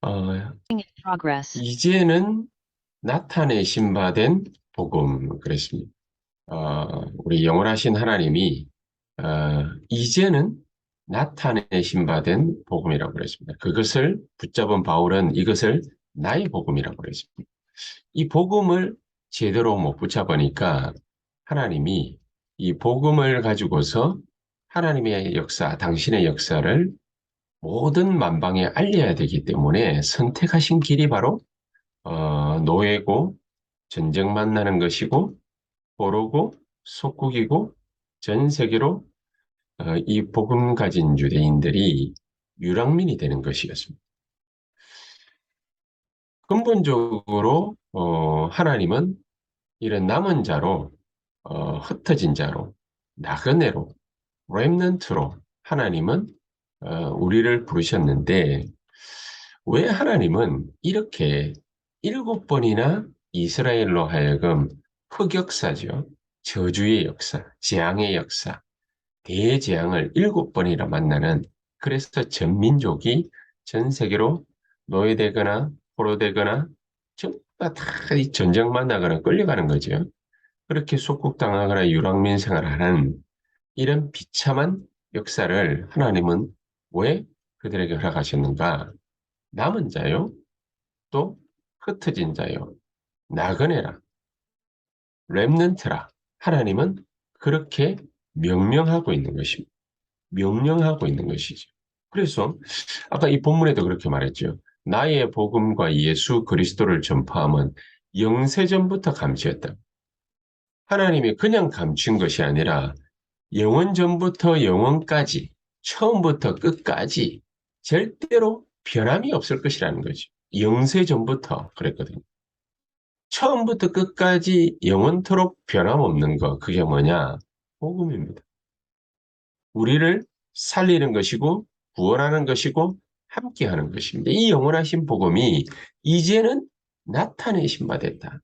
어, progress. 이제는 나타내신 바 된 복음 그랬습니다. 우리 영원하신 하나님이 이제는 나타내신 바 된 복음이라고 그랬습니다. 그것을 붙잡은 바울은 이것을 나의 복음이라고 그랬습니다. 이 복음을 제대로 못 붙잡으니까 하나님이 이 복음을 가지고서 하나님의 역사, 당신의 역사를 모든 만방에 알려야 되기 때문에 선택하신 길이 바로 노예고 전쟁 만나는 것이고 포로고 속국이고 전 세계로 이 복음 가진 유대인들이 유랑민이 되는 것이었습니다. 근본적으로 하나님은 이런 남은 자로 흩어진 자로 나그네로 렘넌트로 하나님은 우리를 부르셨는데 왜 하나님은 이렇게 7번이나 이스라엘로 하여금 흑역사죠. 저주의 역사, 재앙의 역사, 대재앙을 7번이나 만나는 그래서 전 민족이 전 세계로 노예되거나 포로되거나 전부 다이 전쟁 만나거나 끌려가는 거죠. 그렇게 속국당하거나 유랑민 생활하는 이런 비참한 역사를 하나님은 왜 그들에게 허락하셨는가? 남은 자요, 또 흩어진 자요, 나그네라, 렘넌트라. 하나님은 그렇게 명령하고 있는 것입니다. 명령하고 있는 것이죠. 그래서 아까 이 본문에도 그렇게 말했죠. 나의 복음과 예수 그리스도를 전파함은 영세전부터 감추었다. 하나님이 그냥 감춘 것이 아니라 영원전부터 영원까지, 처음부터 끝까지 절대로 변함이 없을 것이라는 거죠. 영세전부터 그랬거든요. 처음부터 끝까지 영원토록 변함없는 거, 그게 뭐냐? 복음입니다. 우리를 살리는 것이고, 구원하는 것이고, 함께하는 것입니다. 이 영원하신 복음이 이제는 나타내신 바 됐다.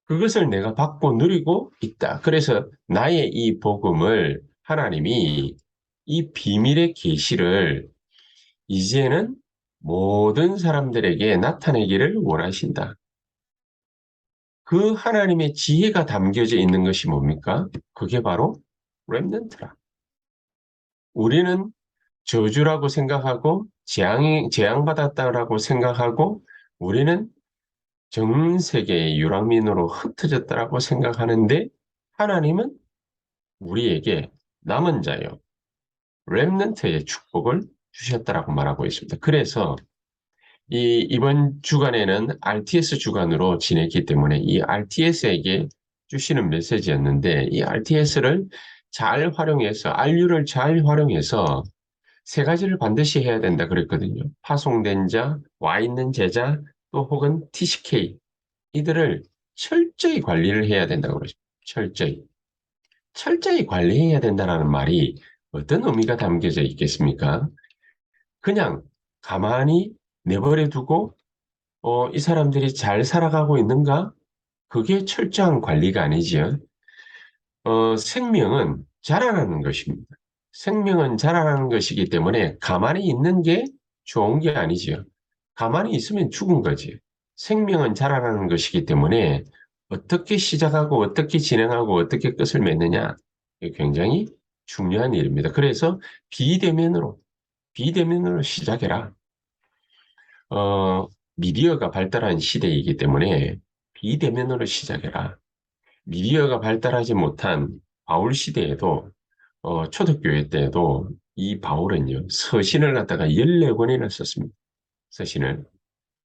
그것을 내가 받고 누리고 있다. 그래서 나의 이 복음을 하나님이 이 비밀의 계시를 이제는 모든 사람들에게 나타내기를 원하신다. 그 하나님의 지혜가 담겨져 있는 것이 뭡니까? 그게 바로 렘넌트라. 우리는 저주라고 생각하고 재앙받았다라고 생각하고 우리는 전 세계의 유랑민으로 흩어졌다라고 생각하는데 하나님은 우리에게 남은 자요, 렘넌트의 축복을 주셨다라고 말하고 있습니다. 그래서 이번 주간에는 RTS 주간으로 지냈기 때문에 이 RTS에게 주시는 메시지였는데 이 RTS를 잘 활용해서 RU를 잘 활용해서 세 가지를 반드시 해야 된다 그랬거든요. 파송된 자, 와 있는 제자, 또 혹은 TCK 이들을 철저히 관리를 해야 된다고 그러죠. 철저히. 철저히 관리해야 된다는 말이 어떤 의미가 담겨져 있겠습니까? 그냥 가만히 내버려 두고 이 사람들이 잘 살아가고 있는가? 그게 철저한 관리가 아니지요. 생명은 자라나는 것입니다. 생명은 자라나는 것이기 때문에 가만히 있는 게 좋은 게 아니지요. 가만히 있으면 죽은 거지. 생명은 자라나는 것이기 때문에 어떻게 시작하고 어떻게 진행하고 어떻게 끝을 맺느냐, 이게 굉장히 중요한 일입니다. 그래서 비대면으로, 비대면으로 시작해라. 미디어가 발달한 시대이기 때문에 비대면으로 시작해라. 미디어가 발달하지 못한 바울 시대에도 초대교회 때에도 이 바울은요 서신을 갖다가 14권이나 썼습니다. 서신을.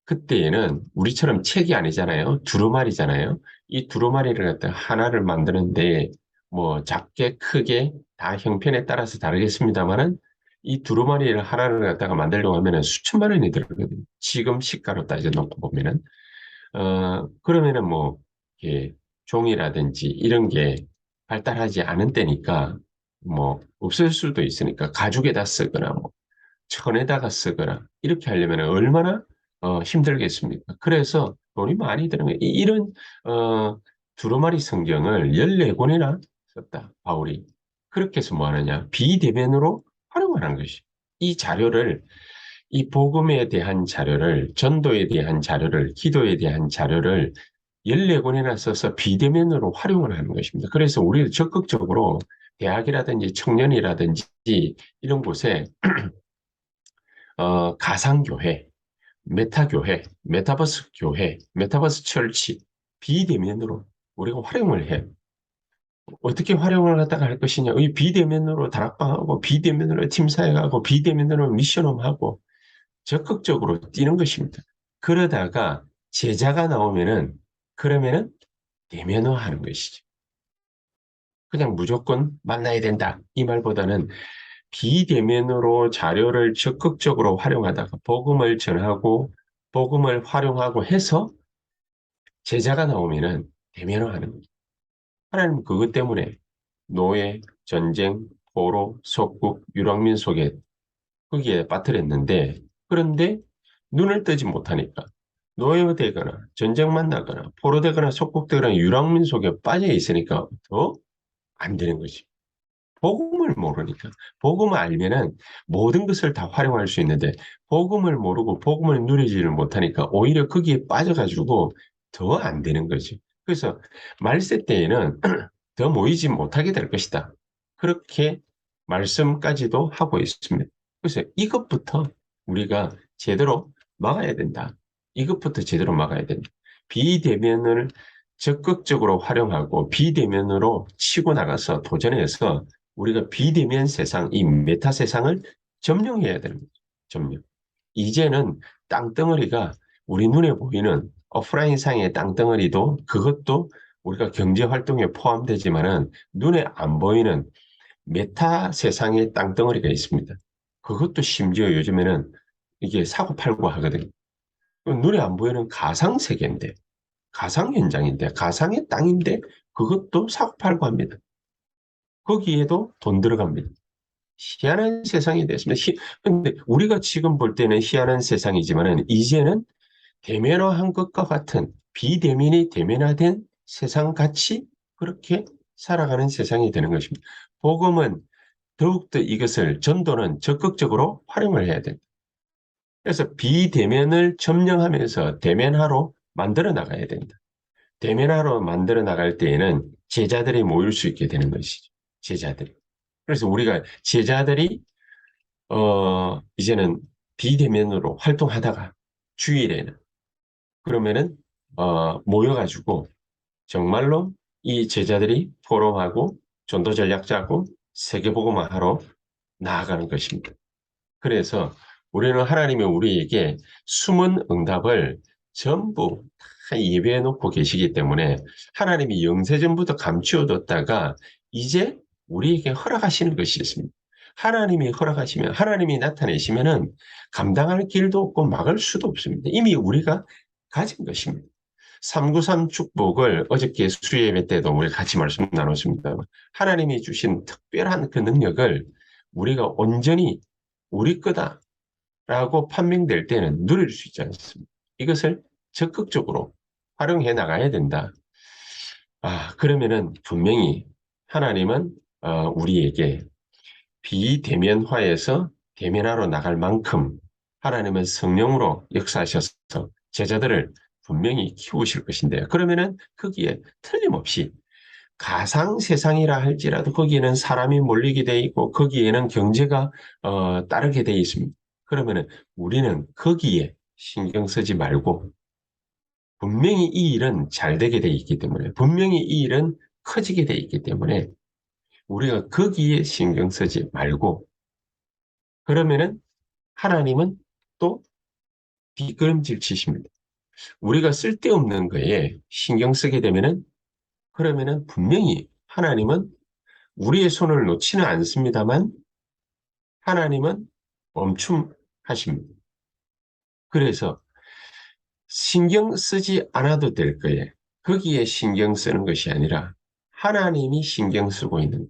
그때에는 우리처럼 책이 아니잖아요. 두루마리잖아요. 이 두루마리를 갖다가 하나를 만드는데 뭐 작게 크게 다 형편에 따라서 다르겠습니다만은 이 두루마리를 하나를 갖다가 만들려고 하면은 수천만 원이 들거든요. 지금 시가로 따져 놓고 보면은 그러면은 뭐 이렇게 종이라든지 이런 게 발달하지 않은 때니까 뭐 없을 수도 있으니까 가죽에다 쓰거나 뭐 천에다가 쓰거나 이렇게 하려면 얼마나 힘들겠습니까? 그래서 돈이 많이 드는 거예요. 이런 두루마리 성경을 14권이나 썼다. 바울이. 그렇게 해서 뭐 하느냐? 비대면으로 활용하는 것이. 이 자료를 이 복음에 대한 자료를, 전도에 대한 자료를, 기도에 대한 자료를 14권이나 써서 비대면으로 활용을 하는 것입니다. 그래서 우리도 적극적으로 대학이라든지 청년이라든지 이런 곳에 가상교회, 메타교회, 메타버스 교회, 메타버스 철치, 비대면으로 우리가 활용을 해요. 어떻게 활용을 하다가 할 것이냐. 이 비대면으로 다락방하고, 비대면으로 팀사역하고, 비대면으로 미션홈하고, 적극적으로 뛰는 것입니다. 그러다가 제자가 나오면은, 그러면은 대면화하는 것이죠. 그냥 무조건 만나야 된다. 이 말보다는 비대면으로 자료를 적극적으로 활용하다가 복음을 전하고, 복음을 활용하고 해서 제자가 나오면은 대면화하는 거예요. 하나님 그것 때문에 노예, 전쟁, 포로, 속국, 유랑민 속에 거기에 빠뜨렸는데 그런데 눈을 뜨지 못하니까 노예되거나 전쟁 만나거나 포로되거나 속국되거나 유랑민 속에 빠져 있으니까 더 안 되는 거지. 복음을 모르니까. 복음을 알면은 모든 것을 다 활용할 수 있는데 복음을 모르고 복음을 누리지를 못하니까 오히려 거기에 빠져가지고 더 안 되는 거지. 그래서 말세 때에는 더 모이지 못하게 될 것이다. 그렇게 말씀까지도 하고 있습니다. 그래서 이것부터 우리가 제대로 막아야 된다. 이것부터 제대로 막아야 된다. 비대면을 적극적으로 활용하고 비대면으로 치고 나가서 도전해서 우리가 비대면 세상, 이 메타 세상을 점령해야 되는 거죠. 점령. 이제는 땅덩어리가 우리 눈에 보이는 오프라인상의 땅덩어리도 그것도 우리가 경제 활동에 포함되지만은 눈에 안 보이는 메타 세상의 땅덩어리가 있습니다. 그것도 심지어 요즘에는 이게 사고팔고 하거든요. 눈에 안 보이는 가상 세계인데, 가상 현장인데, 가상의 땅인데 그것도 사고팔고 합니다. 거기에도 돈 들어갑니다. 희한한 세상이 됐습니다. 근데 우리가 지금 볼 때는 희한한 세상이지만은 이제는 대면화한 것과 같은 비대면이 대면화된 세상 같이 그렇게 살아가는 세상이 되는 것입니다. 복음은 더욱더 이것을 전도는 적극적으로 활용을 해야 됩니다. 그래서 비대면을 점령하면서 대면화로 만들어 나가야 된다. 대면화로 만들어 나갈 때에는 제자들이 모일 수 있게 되는 것이죠. 제자들이. 그래서 우리가 제자들이 이제는 비대면으로 활동하다가 주일에는 그러면은 모여가지고 정말로 이 제자들이 포럼하고 전도 전략 짜고 세계복음화하러 나아가는 것입니다. 그래서 우리는 하나님이 우리에게 숨은 응답을 전부 다 예배해 놓고 계시기 때문에 하나님이 영세전부터 감추어뒀다가 이제 우리에게 허락하시는 것이 있습니다. 하나님이 허락하시면 하나님이 나타내시면은 감당할 길도 없고 막을 수도 없습니다. 이미 우리가 가진 것입니다. 393 축복을 어저께 수요예배 때도 우리 같이 말씀 나눴습니다. 하나님이 주신 특별한 그 능력을 우리가 온전히 우리 거다라고 판명될 때는 누릴 수 있지 않습니까? 이것을 적극적으로 활용해 나가야 된다. 그러면은 분명히 하나님은 우리에게 비대면화에서 대면화로 나갈 만큼 하나님은 성령으로 역사하셔서 제자들을 분명히 키우실 것인데요. 그러면은 거기에 틀림없이 가상 세상이라 할지라도 거기에는 사람이 몰리게 돼 있고 거기에는 경제가 따르게 돼 있습니다. 그러면은 우리는 거기에 신경 쓰지 말고 분명히 이 일은 잘 되게 돼 있기 때문에 분명히 이 일은 커지게 돼 있기 때문에 우리가 거기에 신경 쓰지 말고 그러면은 하나님은 또 뒷걸음질 치십니다. 우리가 쓸데없는 거에 신경 쓰게 되면은 그러면은 분명히 하나님은 우리의 손을 놓지는 않습니다만 하나님은 멈춤하십니다. 그래서 신경 쓰지 않아도 될 거예요. 거기에 신경 쓰는 것이 아니라 하나님이 신경 쓰고 있는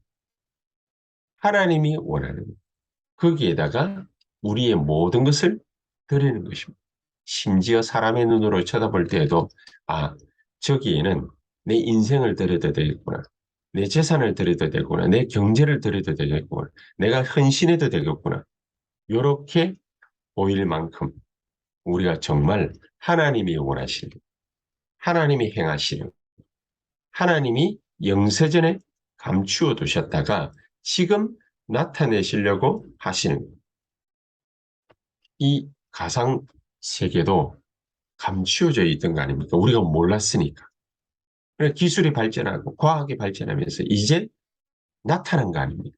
하나님이 원하는 거기에다가 우리의 모든 것을 드리는 것입니다. 심지어 사람의 눈으로 쳐다볼 때에도 저기에는 내 인생을 드려도 되겠구나. 내 재산을 드려도 되겠구나. 내 경제를 드려도 되겠구나. 내가 헌신해도 되겠구나. 이렇게 보일 만큼 우리가 정말 하나님이 원하시는, 하나님이 행하시는, 하나님이 영세전에 감추어 두셨다가 지금 나타내시려고 하시는 이 가상 세계도 감추어져 있던 거 아닙니까? 우리가 몰랐으니까. 그래서 기술이 발전하고 과학이 발전하면서 이제 나타난 거 아닙니까?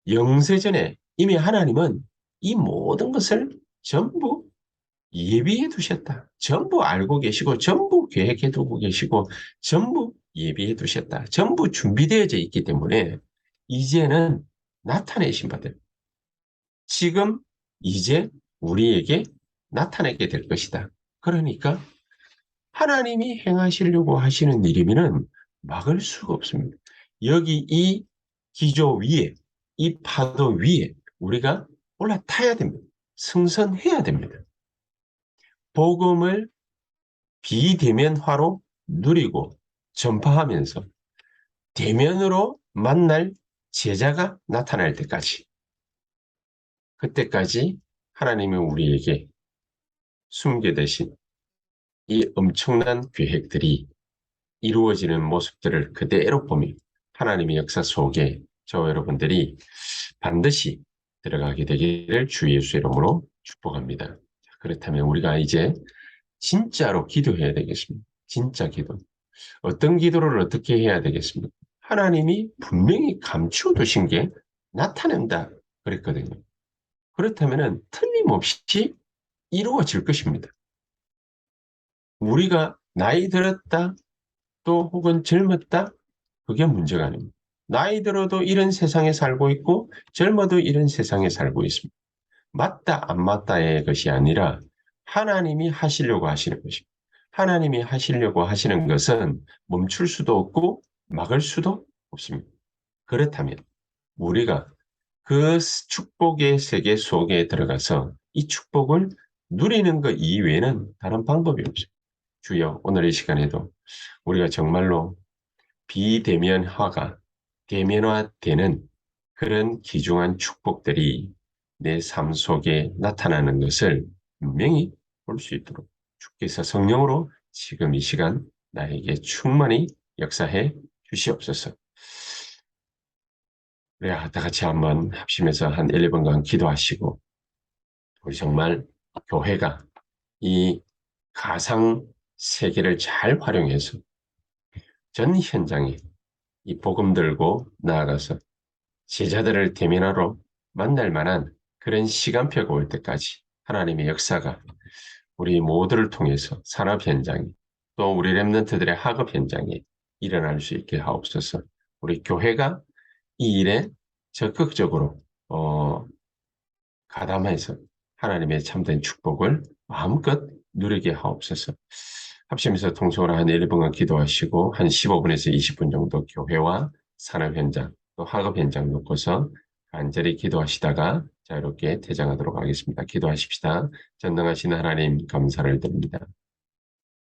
영세전에 이미 하나님은 이 모든 것을 전부 예비해 두셨다. 전부 알고 계시고, 전부 계획해 두고 계시고, 전부 예비해 두셨다. 전부 준비되어져 있기 때문에 이제는 나타내신 바들. 지금 이제 우리에게 나타나게 될 것이다. 그러니까 하나님이 행하시려고 하시는 일이면은 막을 수가 없습니다. 여기 이 기조 위에, 이 파도 위에 우리가 올라타야 됩니다. 승선해야 됩니다. 복음을 비대면화로 누리고 전파하면서 대면으로 만날 제자가 나타날 때까지, 그때까지 하나님은 우리에게 숨겨두신 이 엄청난 계획들이 이루어지는 모습들을 그대로 보며 하나님의 역사 속에 저와 여러분들이 반드시 들어가게 되기를 주 예수 이름으로 축복합니다. 그렇다면 우리가 이제 진짜로 기도해야 되겠습니다. 진짜 기도. 어떤 기도를 어떻게 해야 되겠습니까? 하나님이 분명히 감추어 두신 게 나타낸다 그랬거든요. 그렇다면 틀림없이 이루어질 것입니다. 우리가 나이 들었다 또 혹은 젊었다 그게 문제가 아닙니다. 나이 들어도 이런 세상에 살고 있고 젊어도 이런 세상에 살고 있습니다. 맞다 안 맞다의 것이 아니라 하나님이 하시려고 하시는 것입니다. 하나님이 하시려고 하시는 것은 멈출 수도 없고 막을 수도 없습니다. 그렇다면 우리가 그 축복의 세계 속에 들어가서 이 축복을 누리는 것 이외에는 다른 방법이 없습니다. 주여 오늘 이 시간에도 우리가 정말로 비대면화가 대면화되는 그런 귀중한 축복들이 내 삶 속에 나타나는 것을 분명히 볼 수 있도록 주께서 성령으로 지금 이 시간 나에게 충만히 역사해 주시옵소서. 우리 다 같이 한번 합심해서 한 1, 2분간 기도하시고 우리 정말 교회가 이 가상 세계를 잘 활용해서 전 현장에 이 복음 들고 나아가서 제자들을 대면하러 만날 만한 그런 시간표가 올 때까지 하나님의 역사가 우리 모두를 통해서 산업 현장에 또 우리 랩런트들의 학업 현장에 일어날 수 있게 하옵소서. 우리 교회가 이 일에 적극적으로 가담해서 하나님의 참된 축복을 마음껏 누리게 하옵소서. 합심해서 통성으로 한 1분간 기도하시고 한 15분에서 20분 정도 교회와 산업 현장 또 학업 현장 놓고서 간절히 기도하시다가 자유롭게 퇴장하도록 하겠습니다. 기도하십시다. 전능하신 하나님 감사를 드립니다.